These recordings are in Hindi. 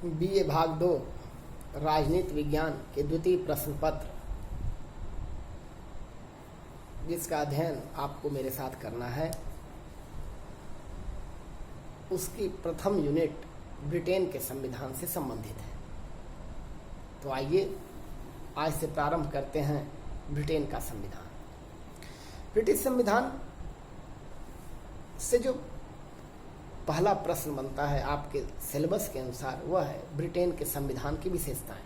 बीए भाग 2 राजनीति विज्ञान के द्वितीय प्रश्न पत्र, जिसका अध्ययन आपको मेरे साथ करना है, उसकी प्रथम यूनिट ब्रिटेन के संविधान से संबंधित है। तो आइए आज से प्रारंभ करते हैं ब्रिटेन का संविधान। ब्रिटिश संविधान से जो पहला प्रश्न बनता है आपके सिलेबस के अनुसार, वह है ब्रिटेन के संविधान की विशेषताएं।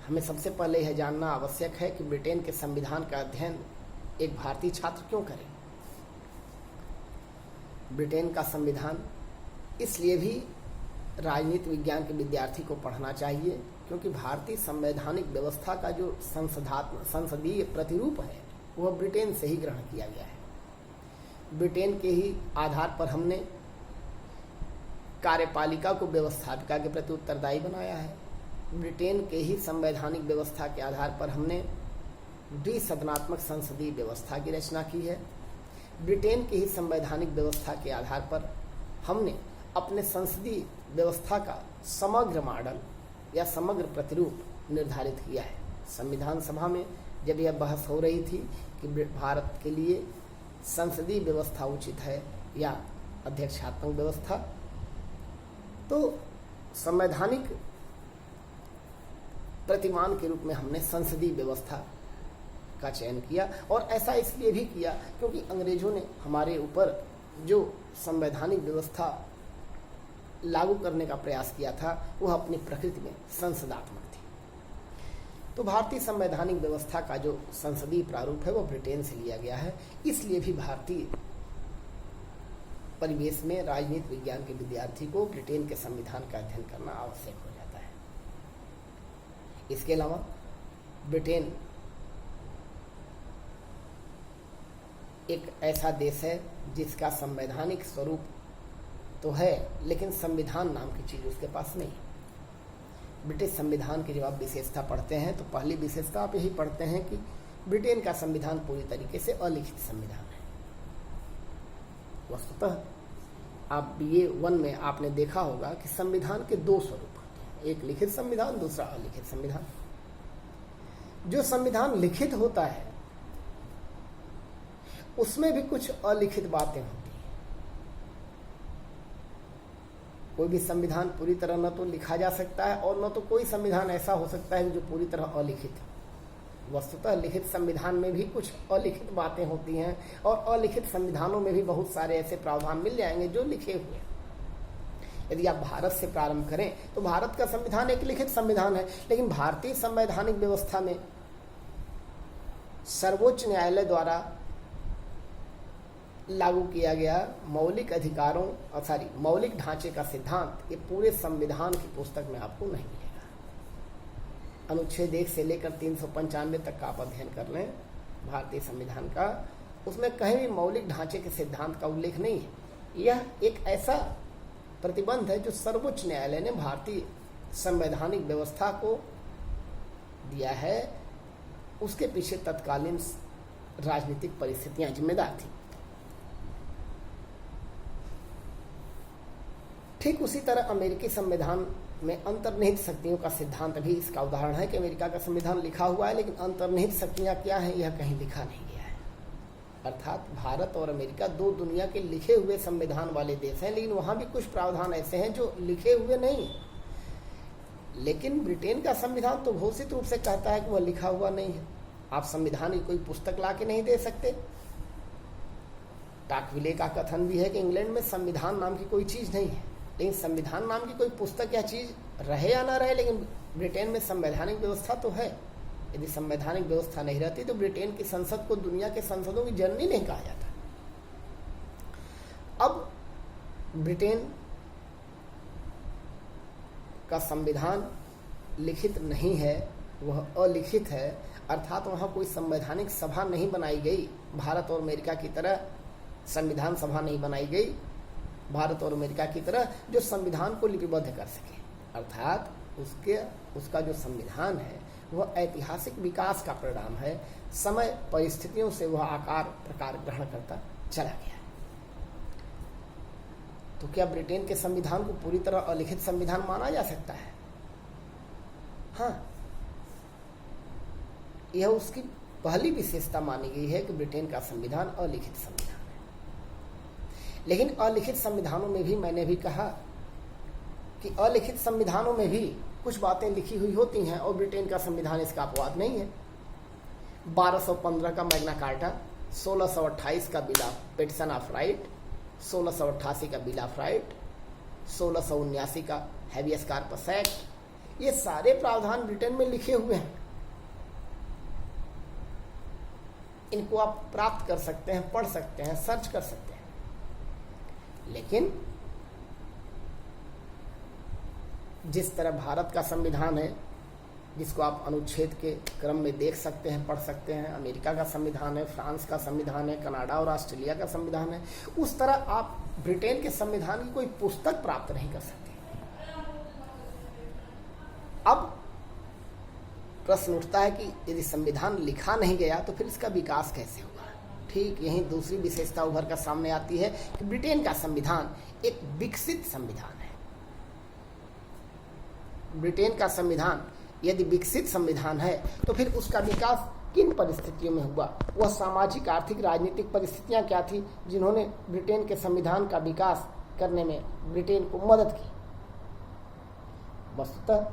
हमें सबसे पहले यह जानना आवश्यक है कि ब्रिटेन के संविधान का अध्ययन एक भारतीय छात्र क्यों करे। ब्रिटेन का संविधान इसलिए भी राजनीति विज्ञान के विद्यार्थी को पढ़ना चाहिए क्योंकि भारतीय संवैधानिक व्यवस्था का जो संसदीय प्रतिरूप है वह ब्रिटेन से ही ग्रहण किया गया है। ब्रिटेन के ही आधार पर हमने कार्यपालिका को व्यवस्थापिका के प्रति उत्तरदायी बनाया है। ब्रिटेन के ही संवैधानिक व्यवस्था के आधार पर हमने द्विसदनात्मक संसदीय व्यवस्था की रचना की है। ब्रिटेन की ही संवैधानिक व्यवस्था के आधार पर हमने अपने संसदीय व्यवस्था का समग्र मॉडल या समग्र प्रतिरूप निर्धारित किया है। संविधान सभा में जब यह बहस हो रही थी कि भारत के लिए संसदीय व्यवस्था उचित है या अध्यक्षात्मक व्यवस्था, तो संवैधानिक प्रतिमान के रूप में हमने संसदीय व्यवस्था का चयन किया। और ऐसा इसलिए भी किया क्योंकि अंग्रेजों ने हमारे ऊपर जो संवैधानिक व्यवस्था लागू करने का प्रयास किया था वह अपनी प्रकृति में संसदात्मक थी। तो भारतीय संवैधानिक व्यवस्था का जो संसदीय प्रारूप है वह ब्रिटेन से लिया गया है। इसलिए भी भारतीय परिवेश में राजनीति विज्ञान के विद्यार्थी को ब्रिटेन के संविधान का अध्ययन करना आवश्यक हो जाता है। इसके अलावा ब्रिटेन एक ऐसा देश है जिसका संवैधानिक स्वरूप तो है लेकिन संविधान नाम की चीज उसके पास नहीं है। ब्रिटिश संविधान की जब आप विशेषता पढ़ते हैं तो पहली विशेषता आप यही पढ़ते हैं कि ब्रिटेन का संविधान पूरी तरीके से अलिखित संविधान है। वस्तुतः आप बीए 1 में आपने देखा होगा कि संविधान के दो स्वरूप होते हैं, एक लिखित संविधान, दूसरा अलिखित संविधान। जो संविधान लिखित होता है उसमें भी कुछ अलिखित बातें होती हैं। कोई भी संविधान पूरी तरह न तो लिखा जा सकता है और न तो कोई संविधान ऐसा हो सकता है जो पूरी तरह अलिखित है। वस्तुतः लिखित संविधान में भी कुछ अलिखित बातें होती हैं और अलिखित संविधानों में भी बहुत सारे ऐसे प्रावधान मिल जाएंगे जो लिखे हुए हैं। यदि आप भारत से प्रारंभ करें तो भारत का संविधान एक लिखित संविधान है, लेकिन भारतीय संवैधानिक व्यवस्था में सर्वोच्च न्यायालय द्वारा लागू किया गया मौलिक अधिकारों मौलिक ढांचे का सिद्धांत ये पूरे संविधान की पुस्तक में आपको नहीं मिलेगा। अनुच्छेद 1 से लेकर 395 तक का आप अध्ययन कर लें भारतीय संविधान का, उसमें कहीं भी मौलिक ढांचे के सिद्धांत का उल्लेख नहीं है। यह एक ऐसा प्रतिबंध है जो सर्वोच्च न्यायालय ने भारतीय संवैधानिक व्यवस्था को दिया है। उसके पीछे तत्कालीन राजनीतिक परिस्थितियां जिम्मेदार थी। ठीक उसी तरह अमेरिकी संविधान में अंतर्निहित शक्तियों का सिद्धांत भी इसका उदाहरण है कि अमेरिका का संविधान लिखा हुआ है लेकिन अंतर्निहित शक्तियां क्या हैं यह कहीं लिखा नहीं गया है। अर्थात भारत और अमेरिका दो दुनिया के लिखे हुए संविधान वाले देश हैं, लेकिन वहां भी कुछ प्रावधान ऐसे हैं जो लिखे हुए नहीं है। लेकिन ब्रिटेन का संविधान तो घोषित रूप से कहता है कि वह लिखा हुआ नहीं है। आप संविधान की कोई पुस्तक ला के नहीं दे सकते। टाकविले का कथन भी है कि इंग्लैंड में संविधान नाम की कोई चीज नहीं है, लेकिन संविधान नाम की कोई पुस्तक या चीज रहे या ना रहे, लेकिन ब्रिटेन में संवैधानिक व्यवस्था तो है। यदि संवैधानिक व्यवस्था नहीं रहती तो ब्रिटेन की संसद को दुनिया के संसदों की जननी नहीं कहा जाता। अब ब्रिटेन का संविधान लिखित नहीं है, वह अलिखित है। अर्थात वहां कोई संवैधानिक सभा नहीं बनाई गई, भारत और अमेरिका की तरह संविधान सभा नहीं बनाई गई भारत और अमेरिका की तरह जो संविधान को लिपिबद्ध कर सके। अर्थात उसका जो संविधान है वह ऐतिहासिक विकास का परिणाम है। समय परिस्थितियों से वह आकार प्रकार ग्रहण करता चला गया। तो क्या ब्रिटेन के संविधान को पूरी तरह अलिखित संविधान माना जा सकता है? हाँ, यह उसकी पहली विशेषता मानी गई है कि ब्रिटेन का संविधान अलिखित संविधान है। लेकिन अलिखित संविधानों में भी मैंने भी कहा कि अलिखित संविधानों में भी कुछ बातें लिखी हुई होती हैं और ब्रिटेन का संविधान इसका अपवाद नहीं है। 1215 का मैग्ना कार्टा, 1628 का bill of petition of right, 1688 का बिल ऑफ राइट, 1679 का हैबियस कॉर्पस एक्ट, ये सारे प्रावधान ब्रिटेन में लिखे हुए हैं। इनको आप प्राप्त कर सकते हैं, पढ़ सकते हैं, सर्च कर सकते हैं। लेकिन जिस तरह भारत का संविधान है, जिसको आप अनुच्छेद के क्रम में देख सकते हैं, पढ़ सकते हैं, अमेरिका का संविधान है, फ्रांस का संविधान है, कनाडा और ऑस्ट्रेलिया का संविधान है, उस तरह आप ब्रिटेन के संविधान की कोई पुस्तक प्राप्त नहीं कर सकते। अब प्रश्न उठता है कि यदि संविधान लिखा नहीं गया तो फिर इसका विकास कैसे होगा? ठीक यही दूसरी विशेषता उभर कर सामने आती है कि ब्रिटेन का संविधान एक विकसित संविधान है। ब्रिटेन का संविधान यदि विकसित संविधान है तो फिर उसका विकास किन परिस्थितियों में हुआ? वह सामाजिक, आर्थिक, राजनीतिक परिस्थितियां क्या थी जिन्होंने ब्रिटेन के संविधान का विकास करने में ब्रिटेन को मदद की? वस्तुतः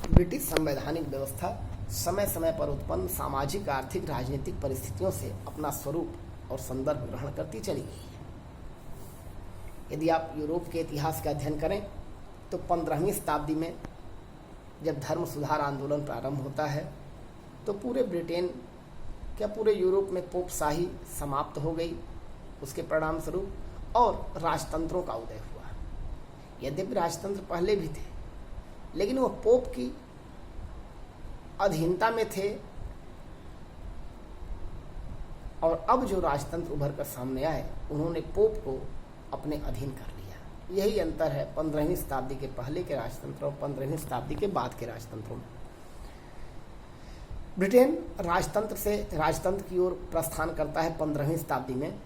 ब्रिटिश संवैधानिक व्यवस्था समय समय पर उत्पन्न सामाजिक, आर्थिक, राजनीतिक परिस्थितियों से अपना स्वरूप और संदर्भ ग्रहण करती चली गई है। यदि आप यूरोप के इतिहास का अध्ययन करें तो 15वीं शताब्दी में जब धर्म सुधार आंदोलन प्रारंभ होता है तो पूरे ब्रिटेन, क्या पूरे यूरोप में पोपशाही समाप्त हो गई। उसके परिणाम स्वरूप और राजतंत्रों का उदय हुआ। यद्यपि राजतंत्र पहले भी थे, लेकिन वो पोप की अधीनता में थे, और अब जो राजतंत्र उभर कर सामने आए उन्होंने पोप को अपने अधीन कर लिया। यही अंतर है 15वीं शताब्दी के पहले के राजतंत्र और 15वीं शताब्दी के बाद के राजतंत्रों में। ब्रिटेन राजतंत्र की ओर प्रस्थान करता है 15वीं शताब्दी में,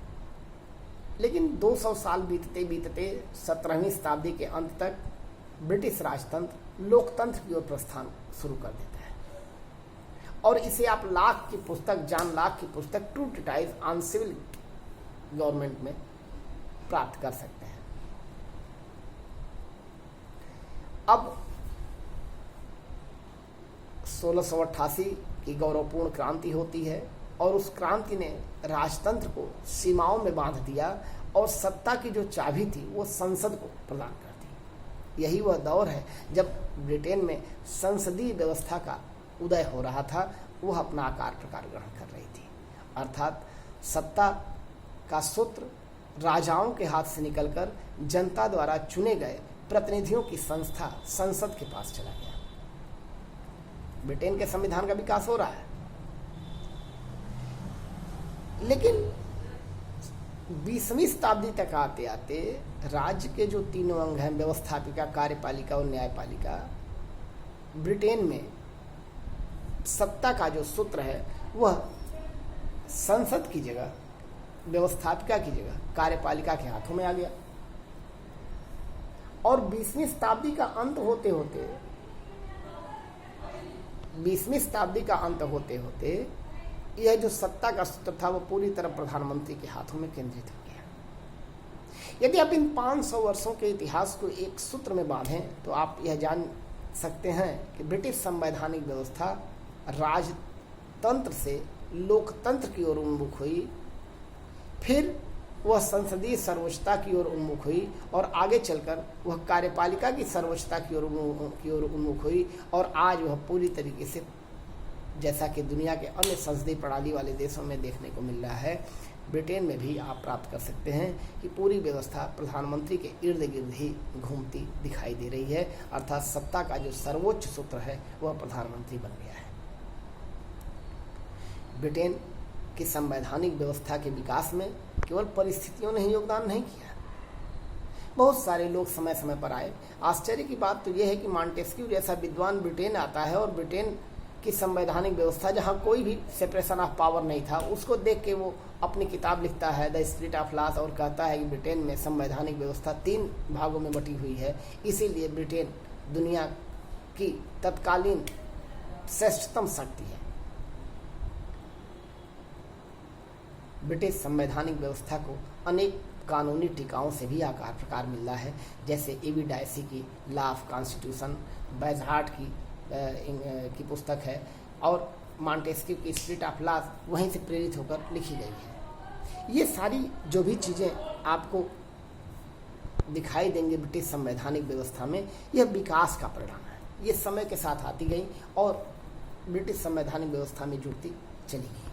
लेकिन 200 साल बीतते बीतते 17वीं शताब्दी के अंत तक ब्रिटिश राजतंत्र लोकतंत्र की ओर प्रस्थान शुरू कर देता है। और इसे आप लाक की पुस्तक, जॉन लाक की पुस्तक two treatise on civil government में प्राप्त कर सकते हैं। अब 1688 की गौरवपूर्ण क्रांति होती है और उस क्रांति ने राजतंत्र को सीमाओं में बांध दिया और सत्ता की जो चाबी थी वो संसद को प्रदान कर दी। यही वह दौर है जब ब्रिटेन में संसदीय व्यवस्था का उदय हो रहा था, वह अपना आकार प्रकार ग्रहण कर रही थी। अर्थात सत्ता का सूत्र राजाओं के हाथ से निकलकर जनता द्वारा चुने गए प्रतिनिधियों की संस्था संसद के पास चला गया। ब्रिटेन के संविधान का विकास हो रहा है, लेकिन 20वीं शताब्दी तक आते आते राज्य के जो तीनों अंग हैं, व्यवस्थापिका, कार्यपालिका और न्यायपालिका, ब्रिटेन में सत्ता का जो सूत्र है वह संसद की जगह, व्यवस्थापिका की जगह कार्यपालिका के हाथों में आ गया। और 20वीं शताब्दी का अंत होते होते 20वीं शताब्दी का अंत होते होते यह जो सत्ता का सूत्र था वो पूरी तरह प्रधानमंत्री के हाथों में केंद्रित हो गया। यदि आप इन 500 वर्षों के इतिहास को एक सूत्र में बांधें तो आप यह जान सकते हैं कि ब्रिटिश संवैधानिक व्यवस्था राजतंत्र से लोकतंत्र की ओर उन्मुख हुई, फिर वह संसदीय सर्वोच्चता की ओर उन्मुख हुई और आगे चलकर वह कार्यपालिका की सर्वोच्चता की ओर उन्मुख हुई और आज वह पूरी तरीके से, जैसा कि दुनिया के अन्य संसदीय प्रणाली वाले देशों में देखने को मिल रहा है, ब्रिटेन में भी आप प्राप्त कर सकते हैं कि पूरी व्यवस्था प्रधानमंत्री के इर्द गिर्द ही घूमती दिखाई दे रही है। अर्थात सत्ता का जो सर्वोच्च सूत्र है वह प्रधानमंत्री बन गया है। ब्रिटेन की संवैधानिक व्यवस्था के विकास में केवल परिस्थितियों ने ही योगदान नहीं किया, बहुत सारे लोग समय समय पर आए। आश्चर्य की बात तो यह है कि मॉन्टेस्क्यू जैसा विद्वान ब्रिटेन आता है और ब्रिटेन की संवैधानिक व्यवस्था, जहां कोई भी सेपरेशन ऑफ पावर नहीं था, उसको देख के वो अपनी किताब लिखता है द स्पिरिट ऑफ लॉज और कहता है कि ब्रिटेन में संवैधानिक व्यवस्था 3 भागों में बटी हुई है, इसीलिए ब्रिटेन दुनिया की तत्कालीन श्रेष्ठतम शक्ति है। ब्रिटिश संवैधानिक व्यवस्था को अनेक कानूनी टीकाओं से भी आकार प्रकार मिल रहा है, जैसे एवी डायसी की लॉ ऑफ कॉन्स्टिट्यूशन, बैजहार्ट की पुस्तक है, और मॉन्टेस्क्यू की स्पिरिट ऑफ लॉज वहीं से प्रेरित होकर लिखी गई है। ये सारी जो भी चीज़ें आपको दिखाई देंगे ब्रिटिश संवैधानिक व्यवस्था में, यह विकास का परिणाम है। ये समय के साथ आती गई और ब्रिटिश संवैधानिक व्यवस्था में जुड़ती चली गई।